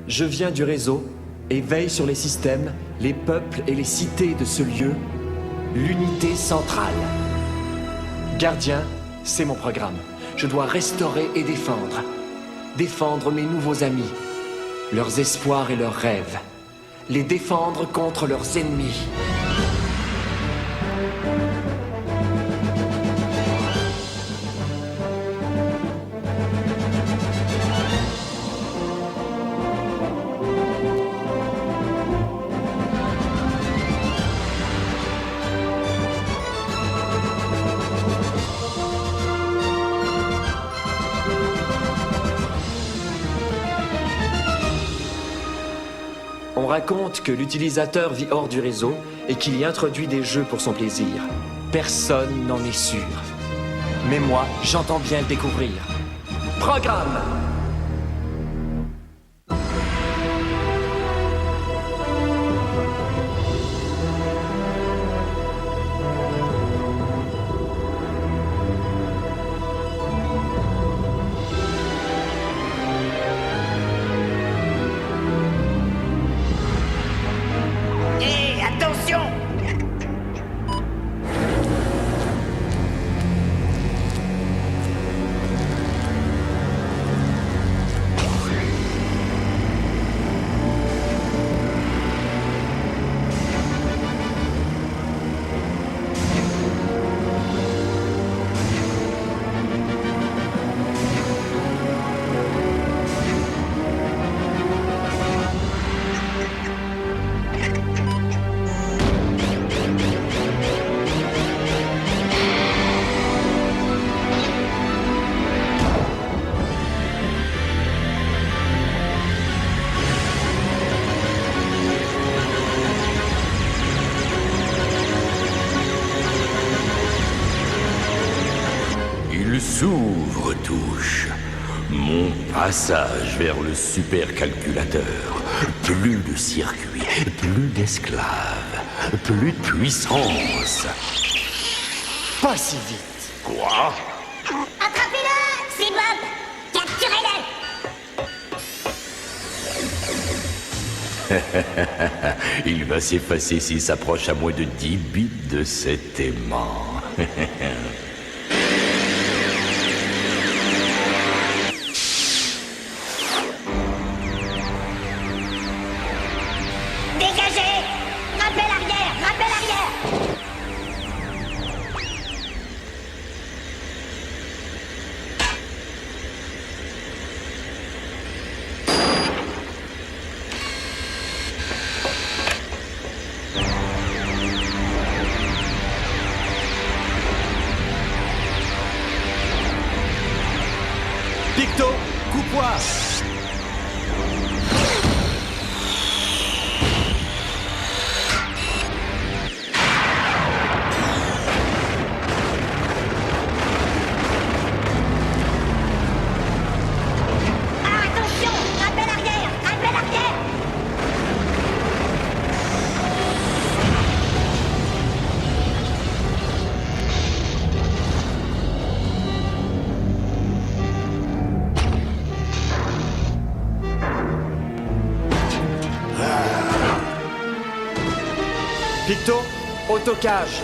Je viens du réseau et veille sur les systèmes, les peuples et les cités de ce lieu, l'unité centrale. Gardien, c'est mon programme. Je dois restaurer et défendre. Défendre mes nouveaux amis, leurs espoirs et leurs rêves. Les défendre contre leurs ennemis. On raconte que l'utilisateur vit hors du réseau et qu'il y introduit des jeux pour son plaisir. Personne n'en est sûr. Mais moi, j'entends bien le découvrir. Programme! Attention! Il s'ouvre, touche. Mon passage vers le supercalculateur. Plus de circuits, plus d'esclaves, plus de puissance. Pas si vite. Quoi? Attrapez-le! C'est Bob! Capturez-le! Il va s'effacer s'il s'approche à moins de 10 bits de cet aimant. Dégagez! Rappel arrière! Rappel arrière! Picto, coupe-moi! Ah, attention! Rappel arrière! Rappel arrière! Picto, autocage.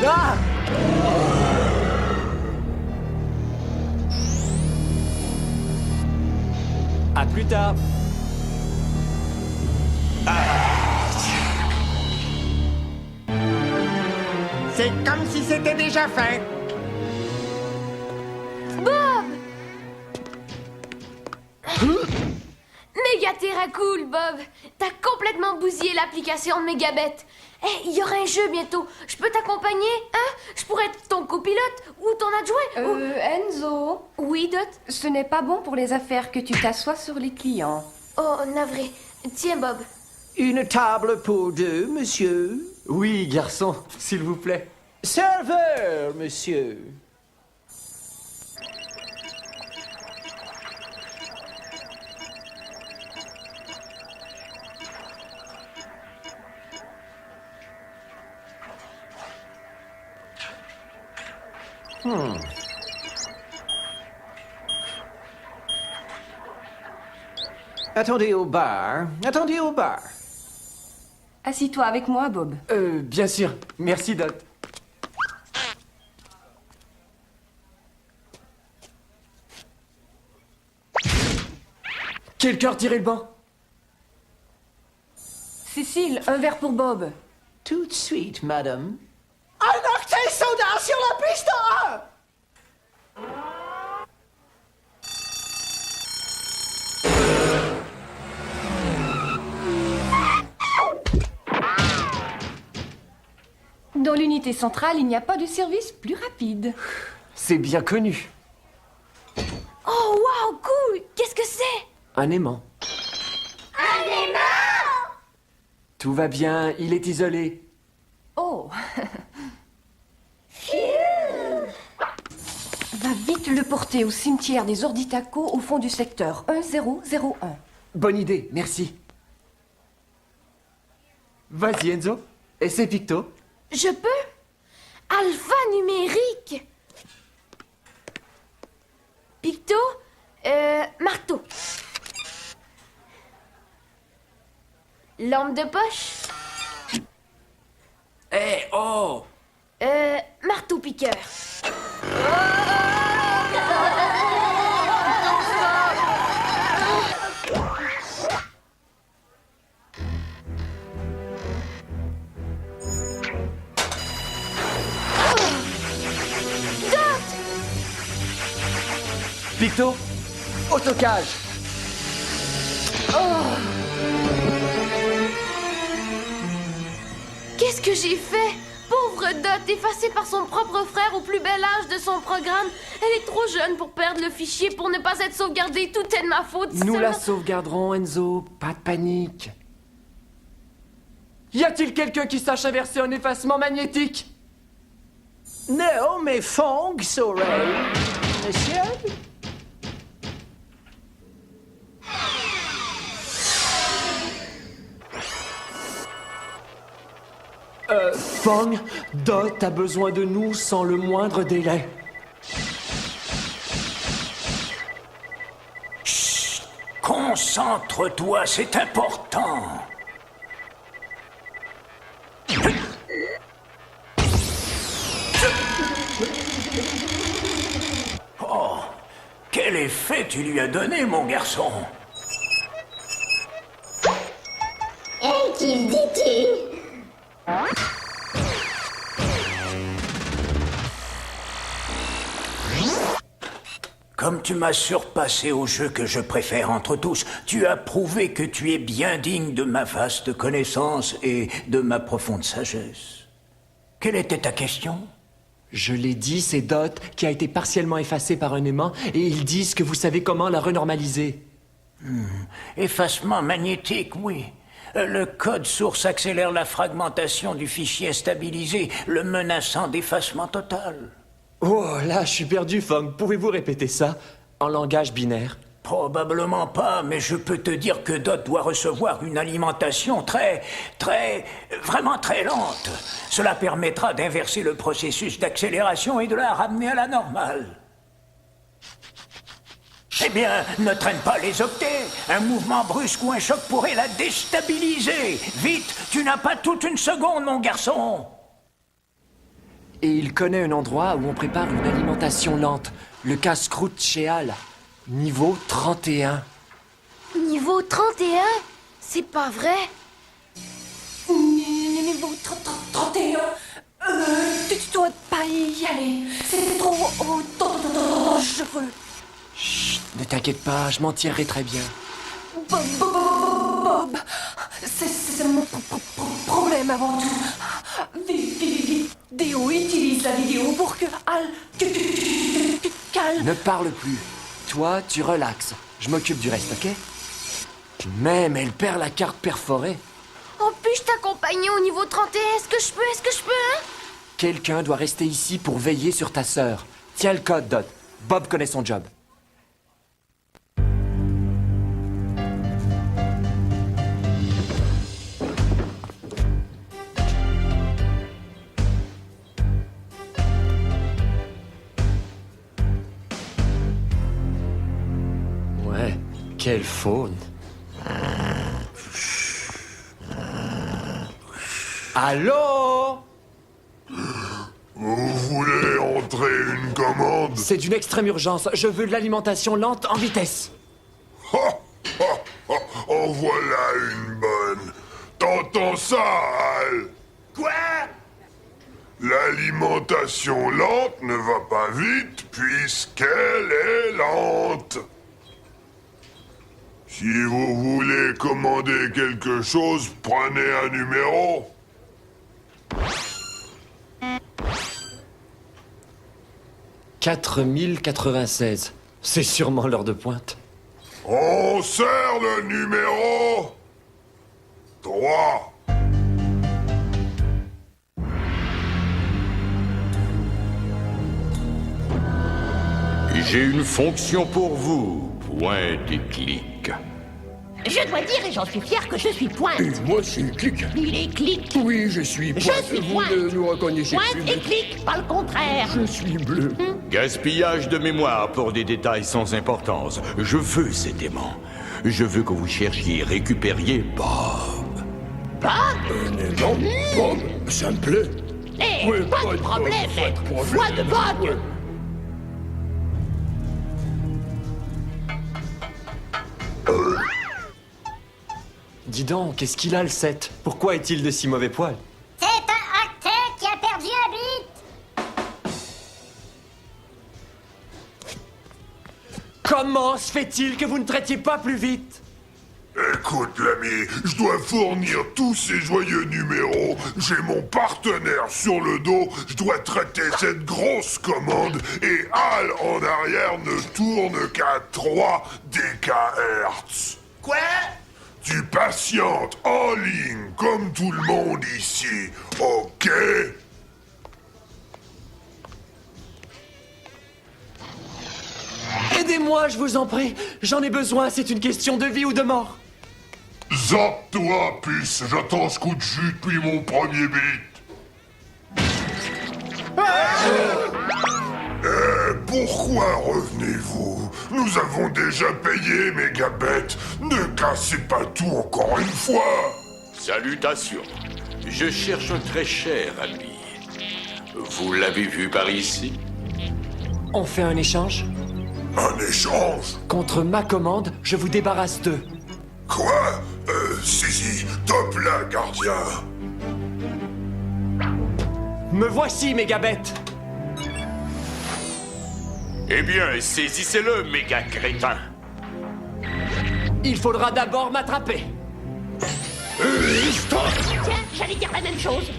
Ah! À plus tard. C'est comme si c'était déjà fait. Méga Terracool, Bob! T'as complètement bousillé l'application de Megabet. Il y aura un jeu bientôt. Je peux t'accompagner, hein? Je pourrais être ton copilote ou ton adjoint. Enzo, Oui, Dot? ce n'est pas bon pour les affaires que tu t'assoies sur les clients. Oh, navré. Tiens, Bob. Une table pour deux, monsieur. Oui, garçon, s'il vous plaît. Serveur, monsieur. Attendez au bar. Attendez au bar. Assis-toi avec moi, Bob. Bien sûr. Merci, Dot. Quelqu'un retirer le banc? Cécile, un verre pour Bob. Tout de suite, madame. Un octet soda sur la piste 1! Dans l'unité centrale, il n'y a pas de service plus rapide. C'est bien connu. Oh, waouh, cool! Qu'est-ce que c'est? Un aimant. Un aimant! Tout va bien, il est isolé. Oh. Va vite le porter au cimetière des Orditacos au fond du secteur 1001. Bonne idée, merci. Vas-y, Enzo. Et c'est Picto. Je peux? Alpha numérique! Picto? Marteau. Lampe de poche? Eh oh! Marteau piqueur. Picto, autocage. Qu'est-ce que j'ai fait? Pauvre Dot, effacée par son propre frère au plus bel âge de son programme. Elle est trop jeune pour perdre le fichier, pour ne pas être sauvegardée. Tout est de ma faute. Nous Ça la m'a- sauvegarderons, Enzo. Pas de panique. Y a-t-il quelqu'un qui sache inverser un effacement magnétique? Non, mais Fong saurait. Monsieur? Fong, Dot a besoin de nous sans le moindre délai. Concentre-toi, c'est important. Oh, quel effet tu lui as donné, mon garçon? Et qui dit-il? Comme tu m'as surpassé au jeu que je préfère entre tous, tu as prouvé que tu es bien digne de ma vaste connaissance et de ma profonde sagesse. Quelle était ta question? Je l'ai dit, c'est Dot qui a été partiellement effacée par un aimant et ils disent que vous savez comment la renormaliser. Effacement magnétique, oui. Le code source accélère la fragmentation du fichier stabilisé, le menaçant d'effacement total. Oh, là, je suis perdu, Fong. Pouvez-vous répéter ça en langage binaire? Probablement pas, mais je peux te dire que Dot doit recevoir une alimentation vraiment très lente. Cela permettra d'inverser le processus d'accélération et de la ramener à la normale. Eh bien, ne traîne pas les octets. Un mouvement brusque ou un choc pourrait la déstabiliser. Vite, tu n'as pas toute une seconde, mon garçon. Et il connaît un endroit où on prépare une alimentation lente. Le casse-croûte chez Al. Niveau 31. Niveau 31? C'est pas vrai? Niveau 31. Tu dois pas y aller. C'est trop dangereux. Chut, ne t'inquiète pas, je m'en tirerai très bien. Bob, c'est mon problème avant tout. Vidéo, utilise la vidéo pour que Al... Tu calmes. Ne parle plus. Toi, tu relaxes. Je m'occupe du reste, ok? Même elle perd la carte perforée. Oh, puis-je t'accompagner au niveau 31? Est-ce que je peux, hein? Quelqu'un doit rester ici pour veiller sur ta sœur. Tiens le code, Dot. Bob connaît son job. Ouais, quelle faune. Allô? Vous voulez entrer une commande? C'est d'une extrême urgence. Je veux de l'alimentation lente en vitesse. En voilà une bonne. T'entends ça, Al? Quoi? L'alimentation lente ne va pas vite puisqu'elle est lente. Si vous voulez commander quelque chose, prenez un numéro. « 4096. C'est sûrement l'heure de pointe. On sert le numéro 3. J'ai une fonction pour vous, point et clic. Je dois dire, et j'en suis fier, que je suis Pointe. Moi, c'est Clic. Il est Clic. Oui, je suis Je Pointe. suis Vous Pointe. ne nous reconnaissez Pointe plus. et Clic, pas le contraire. Je suis Bleu. Gaspillage de mémoire pour des détails sans importance. Je veux cet aimant. Je veux que vous cherchiez et récupériez Bob. Bob? Non, Bob, ça me plaît. Eh, Ouais, pas de problème, maître. Foi de Bob. Ouais. Dis donc, qu'est-ce qu'il a le 7? Pourquoi est-il de si mauvais poil? C'est un acteur qui a perdu un bit. Comment se fait-il que vous ne traitiez pas plus vite? Écoute, l'ami, je dois fournir tous ces joyeux numéros. J'ai mon partenaire sur le dos. Je dois traiter cette grosse commande. Et Al en arrière ne tourne qu'à 3 DKHz. Quoi? Tu patientes en ligne comme tout le monde ici, ok? Aidez-moi, je vous en prie. J'en ai besoin, c'est une question de vie ou de mort. Zappe-toi, puce, j'attends ce coup de jus depuis mon premier beat. Pourquoi revenez-vous? Nous avons déjà payé, mes gabettes. Ne cassez pas tout encore une fois. Salutations. Je cherche un très cher ami. Vous l'avez vu par ici? On fait un échange? Un échange? Contre ma commande, je vous débarrasse d'eux. Quoi? Si, top là, gardien. Me voici, mes gabettes. Eh bien, saisissez-le, méga crétin. Il faudra d'abord m'attraper. Tiens, j'allais dire la même chose.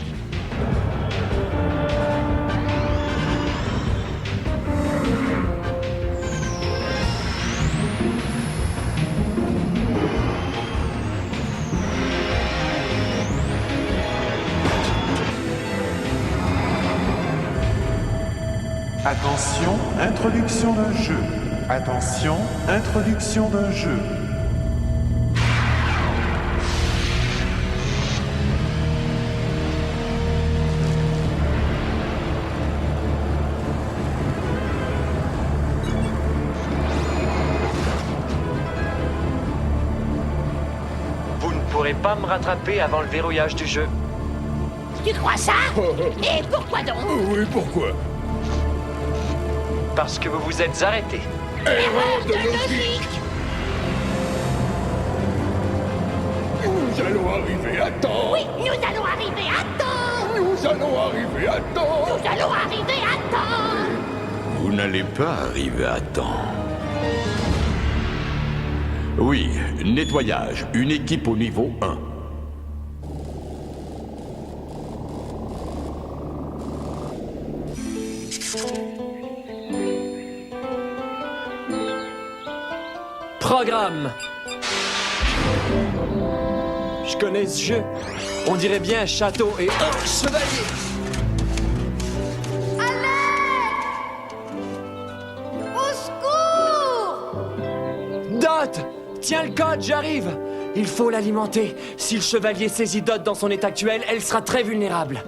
Attention, introduction d'un jeu. Attention, introduction d'un jeu. Vous ne pourrez pas me rattraper avant le verrouillage du jeu. Tu crois ça? Et pourquoi donc? Oui, pourquoi? Parce que vous vous êtes arrêté. Erreur de logique. Nous allons arriver à temps. Oui, nous allons arriver à temps. Nous allons arriver à temps. Nous allons arriver à temps. Vous n'allez pas arriver à temps. Oui, nettoyage. Une équipe au niveau 1. Programme. Je connais ce jeu. On dirait bien château et chevalier. Au secours! Dot! Tiens le code, j'arrive! Il faut l'alimenter. Si le chevalier saisit Dot dans son état actuel, elle sera très vulnérable.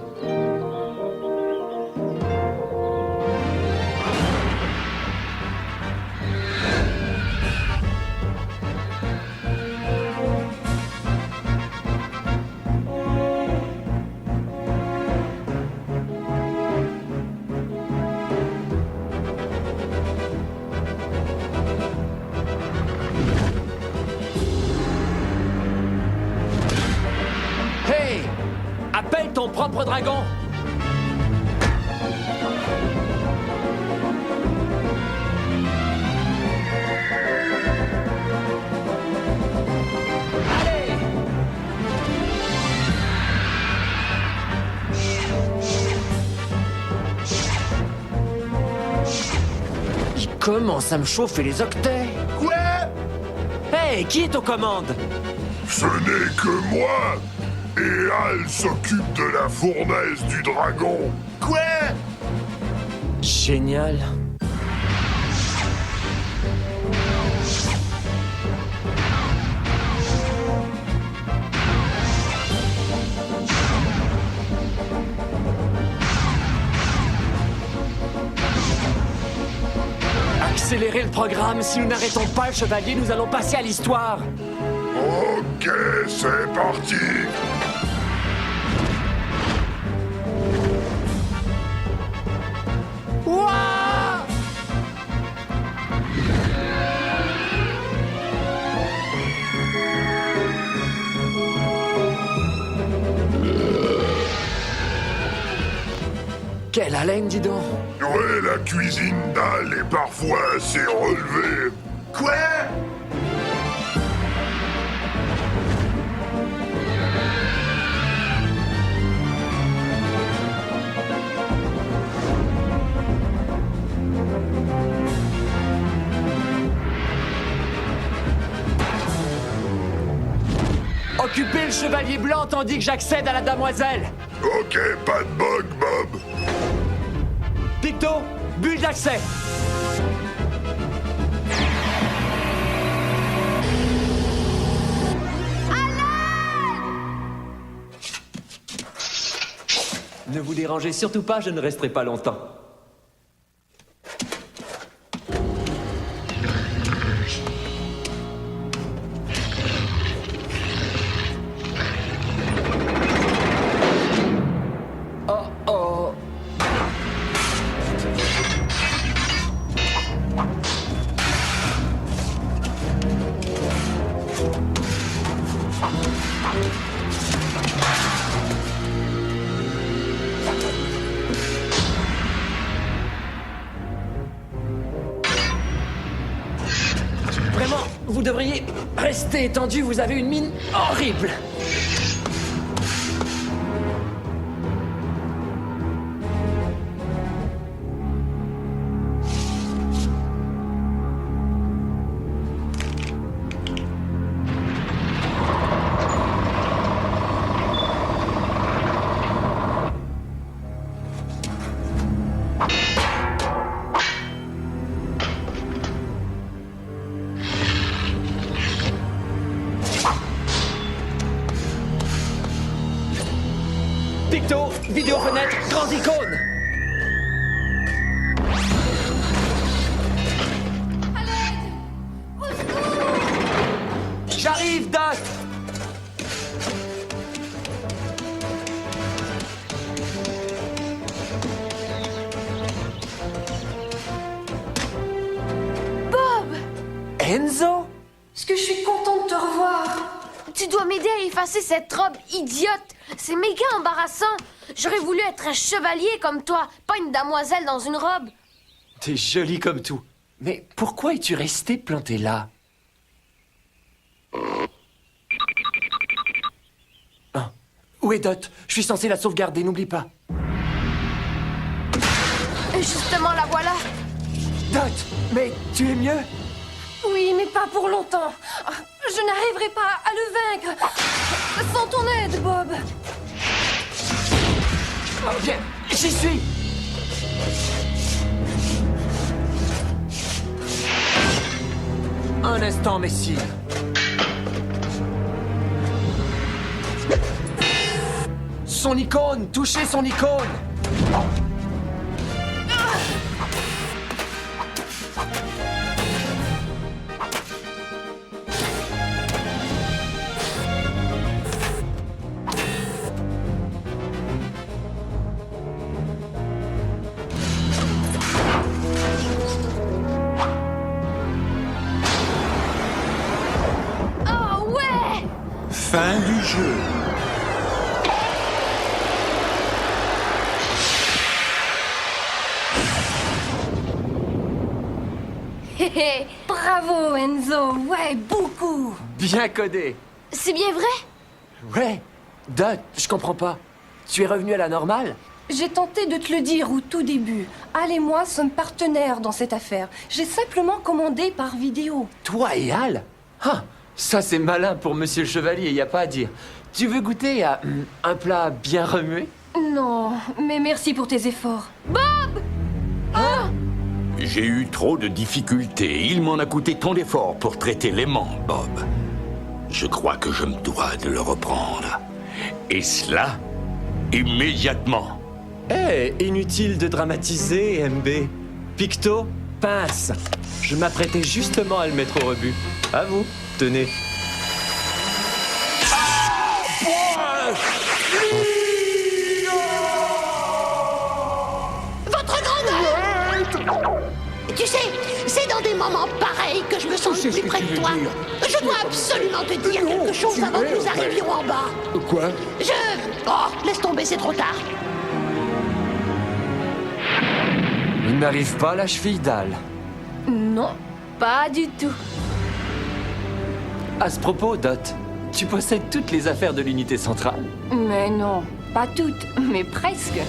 l'arbre dragon! Allez! Il commence à me chauffer les octets! Quoi? Hey, qui est aux commandes? Ce n'est que moi! Et Al s'occupe de la fournaise du dragon. Quoi? Génial. Accélérez le programme, si nous n'arrêtons pas le chevalier, nous allons passer à l'histoire. Ok, c'est parti. Ouah! Quelle haleine, dis donc! Ouais, la cuisine d'Al est parfois assez relevée. Quoi? Occupez le chevalier blanc tandis que j'accède à la damoiselle! Ok, pas de bug, Bob. Picto, bulle d'accès! Ne vous dérangez surtout pas, je ne resterai pas longtemps. Oh oh! Vraiment, vous devriez rester étendu, vous avez une mine horrible. Picto, vidéo fenêtre, grandes icônes. J'arrive, Doc. Bob! Enzo? Est-ce que je suis contente de te revoir? Tu dois m'aider à effacer cette robe idiote. C'est méga embarrassant. J'aurais voulu être un chevalier comme toi, pas une damoiselle dans une robe. T'es jolie comme tout. Mais pourquoi es-tu resté planté là? Ah. Où est Dot? Je suis censé la sauvegarder, n'oublie pas. Justement, la voilà. Dot, mais tu es mieux? Oui, mais pas pour longtemps. Je n'arriverai pas à le vaincre sans ton aide, Bob. Viens, j'y suis. Un instant, messieurs. Son icône, touchez son icône. Oh ouais! Fin du jeu. Bravo, Enzo. Ouais, beaucoup. Bien codé. C'est bien vrai? Ouais. Dot, je comprends pas. Tu es revenu à la normale? J'ai tenté de te le dire au tout début. Al et moi sommes partenaires dans cette affaire. J'ai simplement commandé par vidéo. Toi et Al? Ah, ça c'est malin pour Monsieur le Chevalier, y a pas à dire. Tu veux goûter à un plat bien remué? Non, mais merci pour tes efforts. J'ai eu trop de difficultés. Il m'en a coûté tant d'efforts pour traiter l'aimant, Bob. Je crois que je me dois de le reprendre. Et cela, immédiatement. Eh, inutile de dramatiser, MB. Picto, pince. Je m'apprêtais justement à le mettre au rebut. À vous, tenez. Votre grandeur! Tu sais, c'est dans des moments pareils que je me sens le plus près de toi. Je dois absolument te dire quelque chose avant que nous arrivions en bas. Quoi? Oh, laisse tomber, c'est trop tard. Il n'arrive pas à la cheville d'Al. Non. Pas du tout. À ce propos, Dot, tu possèdes toutes les affaires de l'unité centrale? Mais non, pas toutes, mais presque.